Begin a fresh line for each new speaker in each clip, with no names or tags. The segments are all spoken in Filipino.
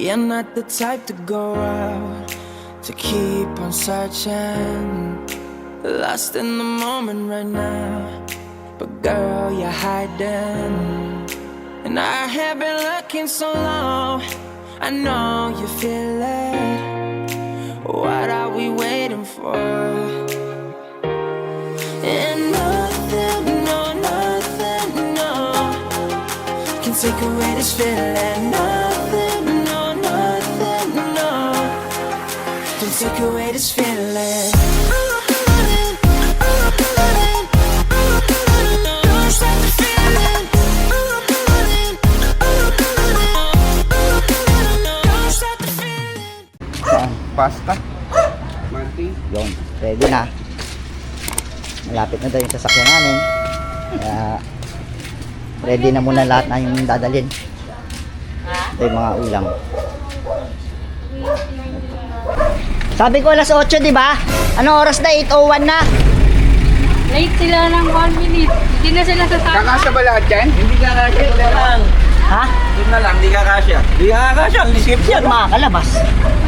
You're not the type to go out, to keep on searching, lost in the moment right now. But girl, you're hiding, and I have been looking so long. I know you feel it. What are we waiting for? And nothing, no, nothing, no, can take away this feeling. Nothing, no, nothing, no, can take away this feeling.
Pasta. Marty.
Yun, ready na. Malapit na daw yung sasakyan namin. Kaya ready na muna lahat na yung dadalhin. Ito yung mga ulam. Sabi ko alas 8, di ba? Anong oras na? 8:01 na.
Late sila ng 1 minute. Hindi na sila sasama.
Kakasya ba lahat yan? Hindi kakasya ko lang.
Ha?
Yun na lang, hindi kakasya. Hindi kakasya, ang lisip yan.
Makakalabas.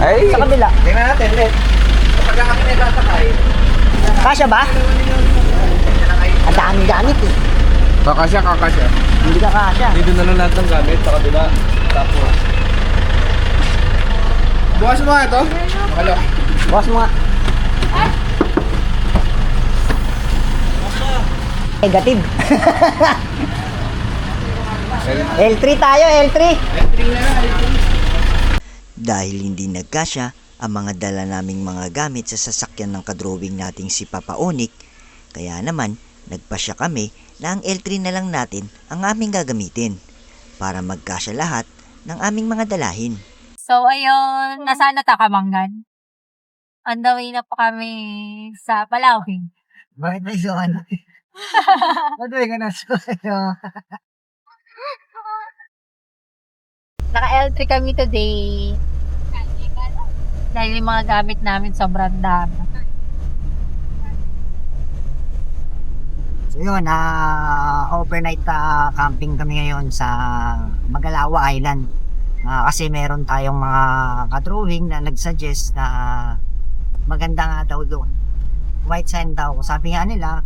Ay,
Sa kabila.
tingnan natin, let. Kapag kami nagsasakay.
Kasya ba? Ang daming gamit eh.
Kakasya, kakasya.
Hindi ka kasya.
Dito na lang lahat ng gamit, sa kabila. Tapos. Bukas mo nga ito. Halo.
Bukas mo nga. Negative. L3 tayo, L3. Dahil hindi nagkasya ang mga dala naming mga gamit sa sasakyan ng kadrawing nating si Papa Onik, kaya naman nagpasya kami na ang L3 na lang natin ang aming gagamitin para magkasya lahat ng aming mga dalahin.
So, ayun. Nasaan na Takamanggan? On the way na po kami sa Palawing.
Bakit may sukan? Matuloy ka na sukan.
Naka-L3 kami today. Dahil yung mga gamit namin sobrang dami.
So yun, overnight camping kami ngayon sa Magalawa Island. Kasi meron tayong mga kadrawing na nagsuggest na maganda nga daw doon. White sand daw. Sabi nga nila,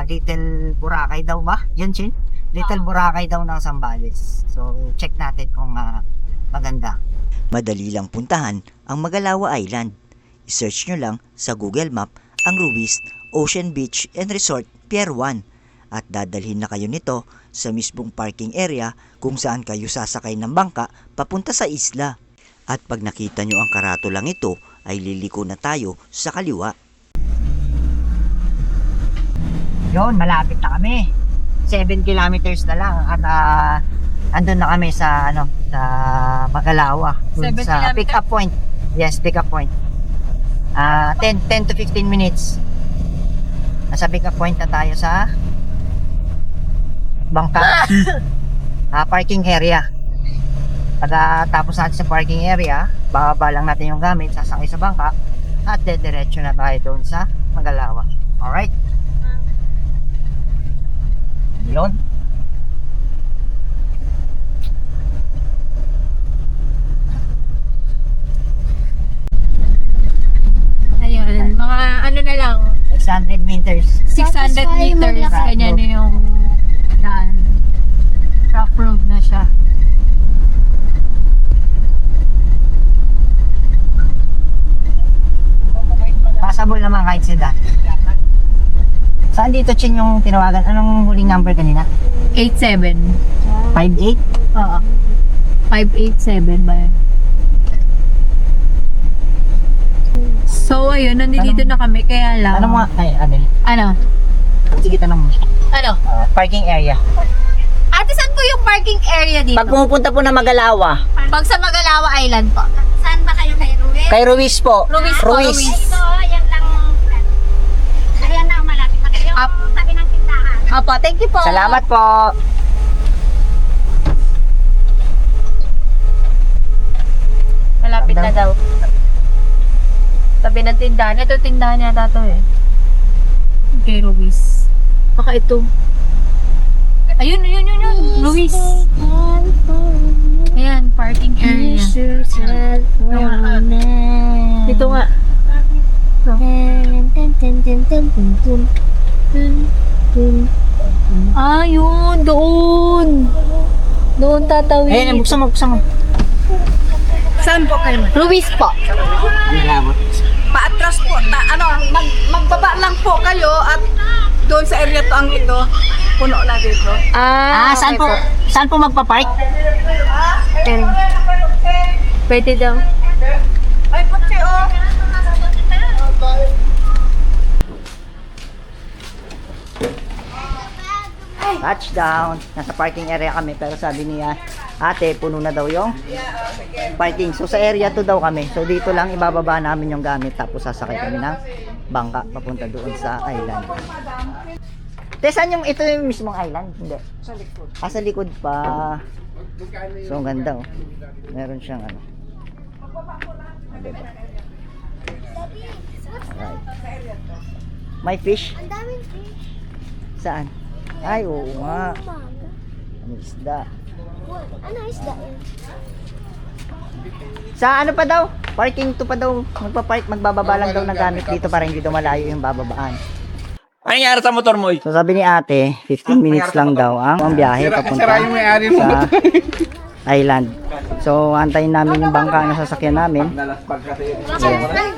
Little Boracay daw ba? Yun, Chin? Little Boracay daw ng Zambales. So, check natin kung maganda. Madali lang puntahan ang Magalawa Island. I-search nyo lang sa Google Map ang Ruiz Ocean Beach and Resort Pier 1 at dadalhin na kayo nito sa mismong parking area kung saan kayo sasakay ng bangka papunta sa isla. At pag nakita nyo ang karatulang ito ay liliko na tayo sa kaliwa. Yun, malapit na kami. 7 kilometers na lang at andun na kami sa sa Magalawa.
7
Sa
kilometers?
pick up point. Yes, pick up point. 10 to 15 minutes. Nasa pick up point na tayo sa bangka. Parking area. Pagkatapos natin sa parking area, bababa lang natin yung gamit, sasakay sa bangka at dediretso na tayo doon sa Magalawa. Alright? Yun.
Ayun, mga ano na lang,
600 meters.
600 meters, kanya na yung daan. Rough road na siya.
Passable naman kahit sedan. Saan dito, Chin, yung tinawagan? Anong huling number kanina?
87.
58?
Oo. 587 ba yun? So, ayun, nandito na kami, kaya lang.
Ano mga, ay, Adel?
Ano?
Sige, tanong mo.
Ano?
Parking area.
Ate, saan po yung parking area dito?
Pag pumupunta po na Magalawa,
Pag sa Magalawa Island po. Saan ba kayo kay Ruiz?
kay Ruiz po.
Ruiz po, Ruiz.
Ito, yan lang. Ayan na, malapit na kayo.
Up.
Tabi ng tindahan.
Opo, thank you po.
Salamat po.
Malapit na daw. Tabi ng tindahan. Ito tindahan niya to eh. Kay Ruiz. Baka ito. Ayun, yun. Ruiz. Ayan. Ayan, parking area. Dito nga. Ah, yun. Doon. Doon tatawid.
Ayan, buksan mo.
Saan po kayo?
Ruiz po.
Paatras po. Magbaba lang po kayo at doon sa area to ang ito. Puno na dito.
Saan
okay
po? Saan po magpa-park?
Pwede daw.
Ay, putsi oh.
Touchdown. Nasa parking area kami pero sabi niya, ate, puno na daw yung parking. So sa area to daw kami. So dito lang ibababa namin yung gamit tapos sasakay kami ng bangka papunta doon sa island. Te, saan yung ito yung mismong island? Hindi.
Sa likod.
Sa likod pa. So ang ganda oh. Meron siyang ano. Diba? Alright. May fish?
Ang daming fish.
Saan? Ay, oo nga. Ano isda?
Ano isda yun?
Sa ano pa daw? Parking to pa daw. Magbababa lang daw ng gamit dito para hindi daw malayo yung bababaan.
Ano nangyari sa motor mo?
So sabi ni ate, 15 minutes lang daw ang biyahe papunta
Sira yung may-ari mo.
sa island. So antayin namin yung bangka na sasakyan namin.
Nalaspag kasi.
Ayan.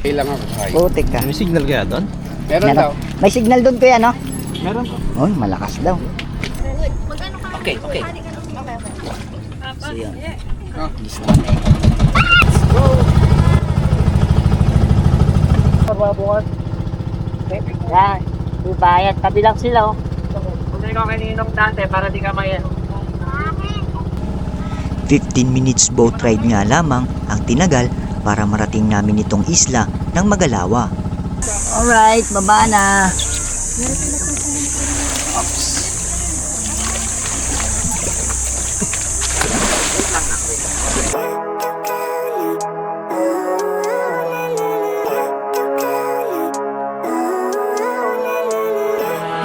Ilang ako.
Putik ka.
May signal kaya doon?
Meron daw.
May signal doon kuya, no?
Meron po.
Oy, malakas daw.
Okay.
So yun. List Yan, bayad. Tabi lang sila, oh.
Kung ikaw kaninong dante para di ka mayan.
15 minutes boat ride nga lamang ang tinagal para marating namin itong isla ng Magalawa.
Alright, baba na.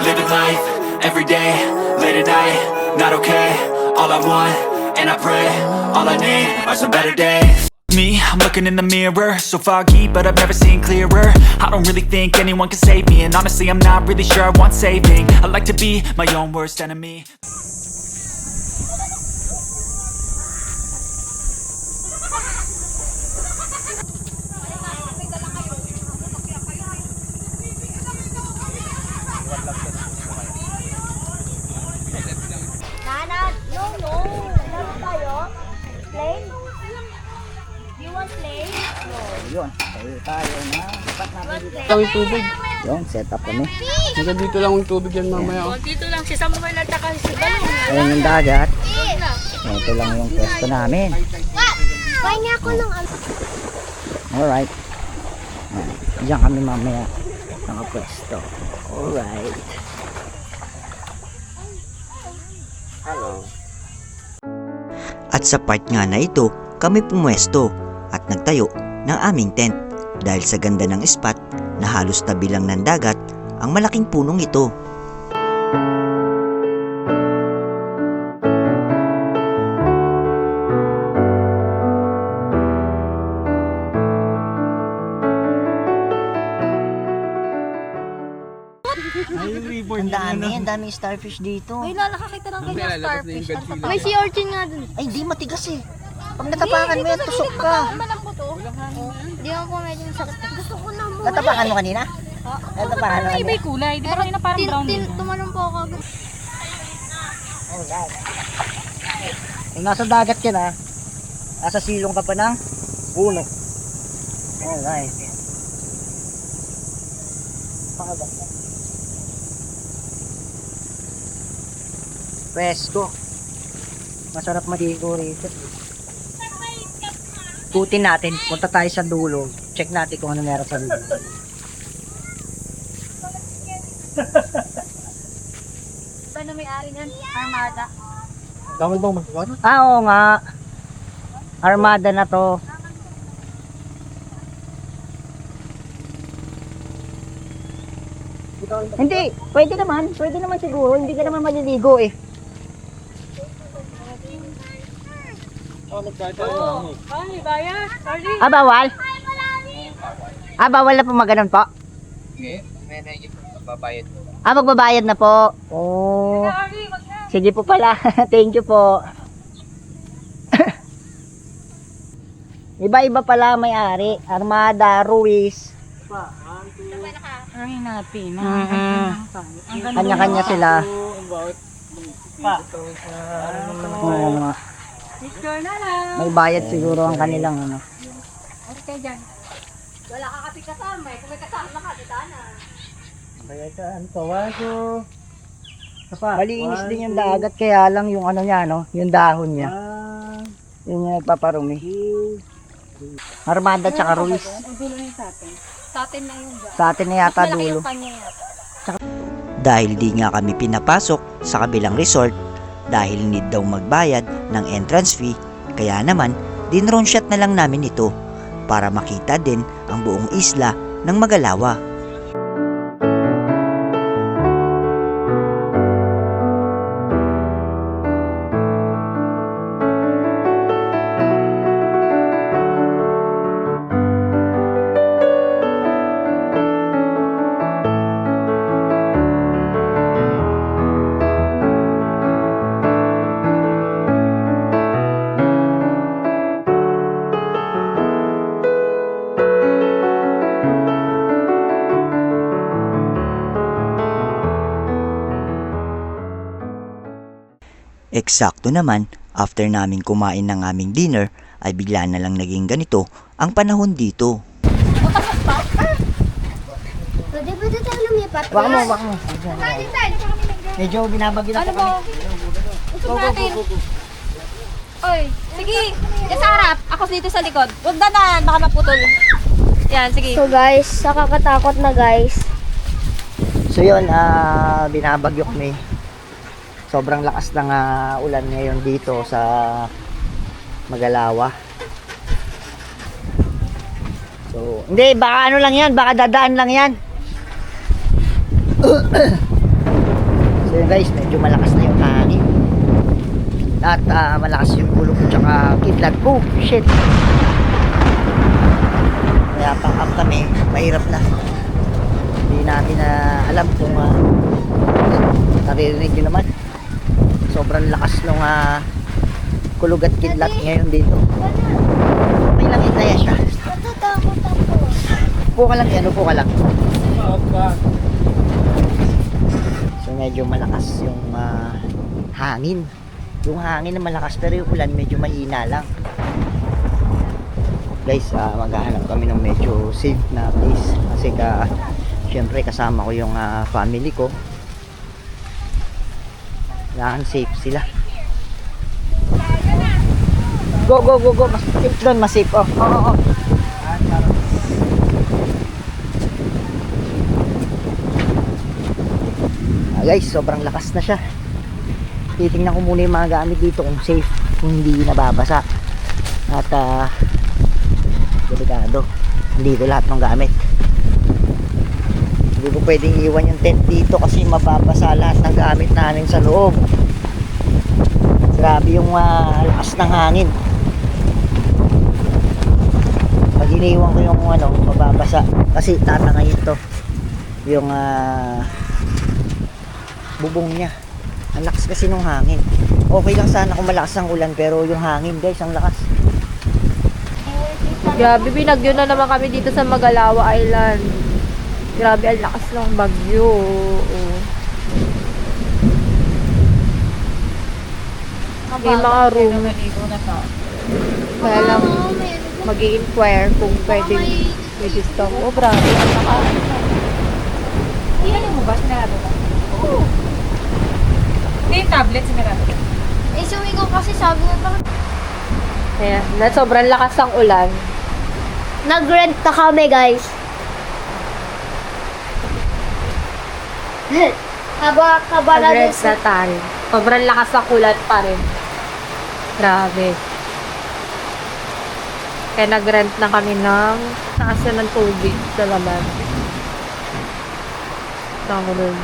Living life, every day, late at night, not okay. All I want, and I pray, all I need are some better days. Me, I'm looking in the mirror, so foggy, but I've never seen clearer. I don't really think anyone can save me, and honestly, I'm not really sure I want saving. I like to be my own worst enemy.
Nana, no. Meron tayo? Plain? You want plain?
Yun, tayo na. Dapat natin dito.
Ito yung tubig.
Yung setup kami.
Hanggang dito lang yung tubig yan mamaya. Oh.
Dito lang si Samuel at saka si Balong.
Ayun yung dagat. Ito lang yung pwesto namin.
Pahingi ako ng ano.
Alright. Diyan kami mamaya nakapwesto. Alright.
At sa part nga na ito, kami pumwesto at nagtayo ng aming tent dahil sa ganda ng spot na halos tabi lang ng dagat ang malaking punong ito.
Ang daming starfish dito.
May nakakita ng ganyan starfish.
May sea urchin nga dun.
Ay, hindi matigas eh. Pag natapakan mo yan, tusok ka.
Malambot oh.
Di ako po medyo masakit. Gusto ko na mo.
Natapakan mo kanina? Natapakan mo
May
kanina?
kulay. Di ba kanina parang brown din?
Tumalong po ako.
Alright. Kung nasa dagat ka na, nasa silong ka pa ng puno. Alright. Pakaganda. Presko. Masarap maligo rito. Ikutin natin, punta tayo sa dulo. Check natin kung ano meron sa dulo.
Paano may-ari niyan? Armada.
Dami bang magkakaroon?
Oo nga. Armada na to. Hindi, pwede naman siguro, hindi ka naman maliligo eh. Ah, bawal? Ah, bawal na po maganon po? Ah, magbabayad na po. Oh. Sige po pala. Thank you po. Iba-iba pala may-ari. Armada, Ruiz.
Ay, natin.
Kanya-kanya sila. Oo, may bayad siguro ang kanilang ano.
Wala ka kasi kasama eh. Kung may kasama ka, di na.
Bayataan, pawaso.
Malinis din yung dagat kaya lang yung ano niya no, yung dahon niya. Yun yung nagpaparumi. Armada tsaka Ruiz.
Sa atin na yung
Sa atin na yata dulo.
kanya yata.
Dahil di nga kami pinapasok sa kabilang resort dahil need daw magbayad ng entrance fee, kaya naman dinrone shot na lang namin ito para makita din ang buong isla ng Magalawa. Eksakto naman, after namin kumain ng aming dinner, ay bigla na lang naging ganito ang panahon dito.
Pwede tayo lumipat?
Wak mo. Medyo binabagi na
Ano
po
po?
kami.
Usap natin. Oy, sige. Yan sa harap. Ako dito sa likod. Huwag na, baka maputol. Yan, sige.
So guys, nakakatakot na guys.
So yun, binabagyo kami. Sobrang lakas ng ulan ngayon dito sa Magalawa. So, hindi, baka ano lang yan, baka dadaan lang yan. So yun guys, medyo malakas na yung hangin. At malakas yung kulog tsaka kidlat. Oh, shit. Kaya pang up kami, mahirap na. Hindi natin alam kung naririnig nyo naman. Sobrang lakas nung kulog at kidlat ngayon dito. May langit na yan siya.
Natatakot ako.
Upo ka lang yan, upo ka lang. So medyo malakas yung hangin. Yung hangin na malakas pero yung ulan medyo mahina lang. Guys, maghahanap kami ng medyo safe na place. Kasi syempre kasama ko yung family ko. Kailangan safe sila. Go. Mas safe doon, mas safe. Oo. Guys, sobrang lakas na siya. Titingnan ko muna yung mga gamit dito kung safe, kung hindi nababasa. At delikado. Dito lahat ng gamit. Hindi ko pwedeng iwan yung tent dito kasi mababasa lahat ng gamit namin sa loob. Grabe yung lakas ng hangin. Pag iniwan ko yung mababasa kasi tatangayin to yung bubong niya. Ang lakas kasi ng hangin. Okay lang sana kung malakas ang ulan pero yung hangin guys ang lakas.
Grabe, binagyo na naman kami dito sa Magalawa Island. Grabe, ang lakas ng bagyo. May mga room. Kaya lang, mag-i-inquire kung pwedeng i-discount. Oh, grabe.
Iyan mo ba? Sinarado ka? Oo. Hindi yung tablet, sinarado ka.
Eh, suwi ko kasi sabi nga bakit
Ayan, na sobrang lakas ng ulan.
nag-rent na kami guys. Kaba na din
Nag-rest na tayo. Sobrang lakas ng ulan pa rin. Grabe. Kaya nag-rent na kami ng taas na ng tubig sa laman. Tama nun.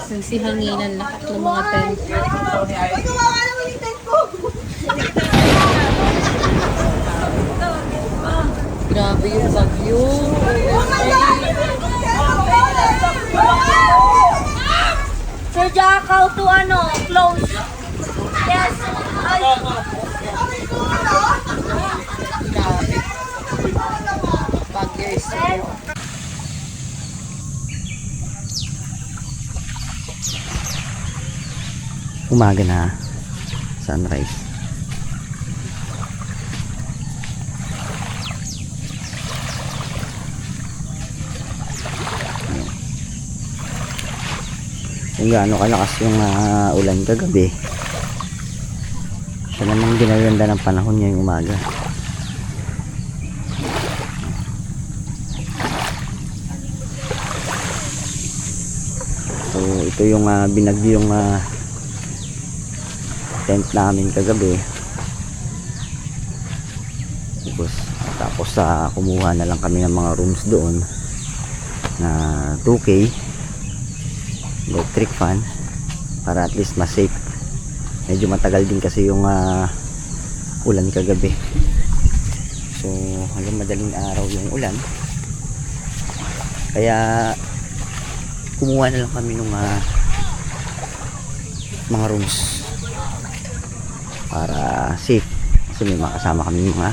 Nagsihanginan lahat ng mga tent.
Ay, gawa ka naman yung tent ko.
Grabe yung bagyo.
Sir Jacko to close. Yes. Ay.
Bagyo is
Umaga na, sunrise. Kung gaano kalakas yung ulan kagabi, siya namang ginaganda ng panahon ngayong umaga. So ito yung binagyo yung tent namin kagabi. Tapos kumuha na lang kami ng mga rooms doon na 2K electric fan para at least mas safe. Medyo matagal din kasi yung ulan kagabi, so hanggang madaling araw yung ulan, kaya kumuha na lang kami ng mga rooms para safe, kasi may makasama kami mga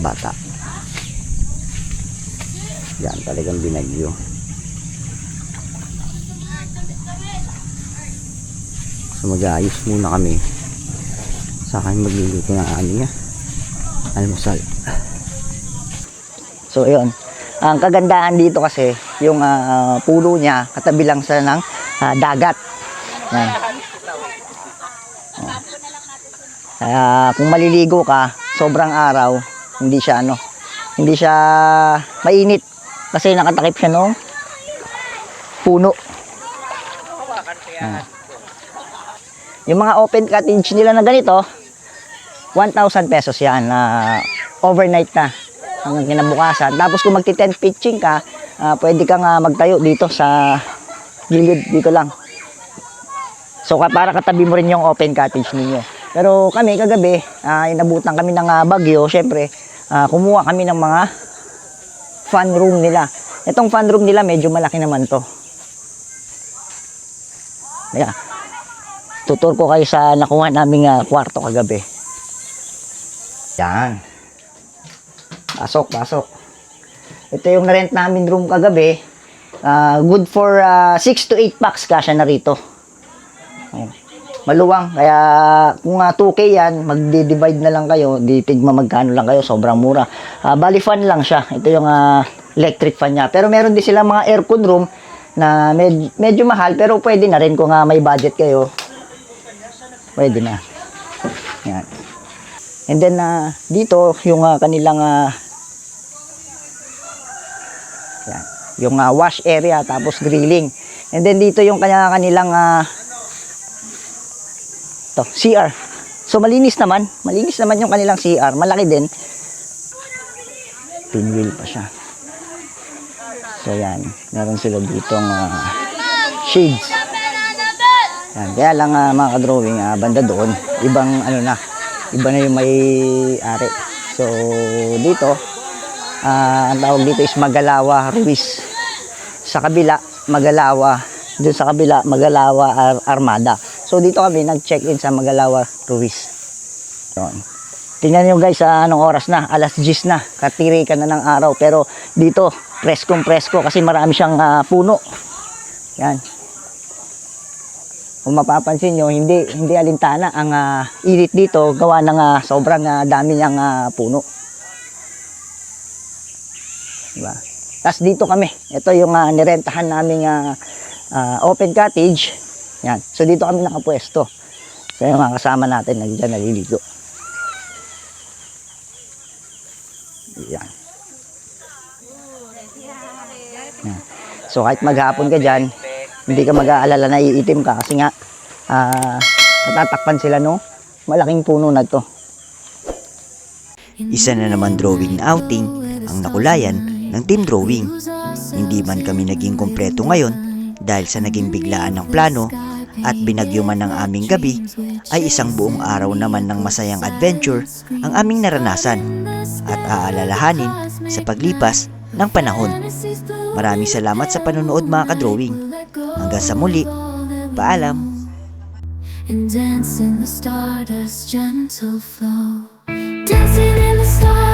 bata. Yan talagang binagyo. So mag-aayos muna kami, sa akin magluluto ng aming almusal. So ayun, ang kagandahan dito kasi yung pulo niya katabi lang sa ng dagat. Yan. Kung maliligo ka sobrang araw, hindi siya mainit kasi nakatakip siya nung puno. Yung mga open cottage nila na ganito, 1,000 pesos yan, overnight na hanggang kinabukasan. Tapos kung magti-tent pitching ka, pwede kang magtayo dito sa gilid dito lang. So para katabi mo rin yung open cottage ninyo. Pero kami kagabi, inabutan kami ng bagyo, syempre kumuha kami ng mga fun room nila. Itong fun room nila medyo malaki naman to. Kaya tutur ko kayo sa nakuha naming kwarto kagabi. Yan. Pasok. Ito yung rent namin room kagabi. Good for 6 to 8 packs kasya na rito. Maluwang. Kaya kung 2K yan, magdi-divide na lang kayo. Di tigma magkano lang kayo. Sobrang mura. Bali fan lang siya. Ito yung electric fan niya. Pero meron din sila mga aircon room na medyo mahal. Pero pwede na rin kung may budget kayo. Pwede na. Yan. And then dito yung kanilang yan, yung wash area tapos grilling. And then dito yung kanilang CR. So malinis naman yung kanilang CR. Malaki din. Pinwheel pa siya. So yan, meron sila ditong shades. Yan, kaya lang mga ka-drawing, banda doon, iba na yung may-ari. So dito, ang tawag dito is Magalawa Ruiz. Sa kabila, Magalawa. Doon sa kabila, Magalawa Armada. So dito kami nag-check-in sa Magalawa Ruiz. Yun. Tingnan nyo guys, anong oras na? Alas 10 na. Katiri ka na ng araw. Pero dito, preskong presko kasi marami siyang puno. Yan. Kung mapapansin nyo, hindi alintana ang init dito, gawa ng sobrang dami niyang puno. Diba? Tapos dito kami, ito yung nirentahan naming open cottage. Yan. So dito kami nakapwesto. So yung mga kasama natin nandiyan naliligo. Yan. Yan. So kahit maghapon ka dyan, hindi ka mag-aalala na iitim ka kasi nga natatakpan sila no malaking puno na to. Isa na naman drawing na outing ang nakulayan ng team drawing. Hindi man kami naging kompleto ngayon dahil sa naging biglaan ng plano at binagyo man ng aming gabi, ay isang buong araw naman ng masayang adventure ang aming naranasan at aalalahanin sa paglipas ng panahon. Maraming salamat sa panonood mga ka-drawing. Hanggang sa muli, paalam!
And dance in the stardust gentle flow. Dancing in the stars.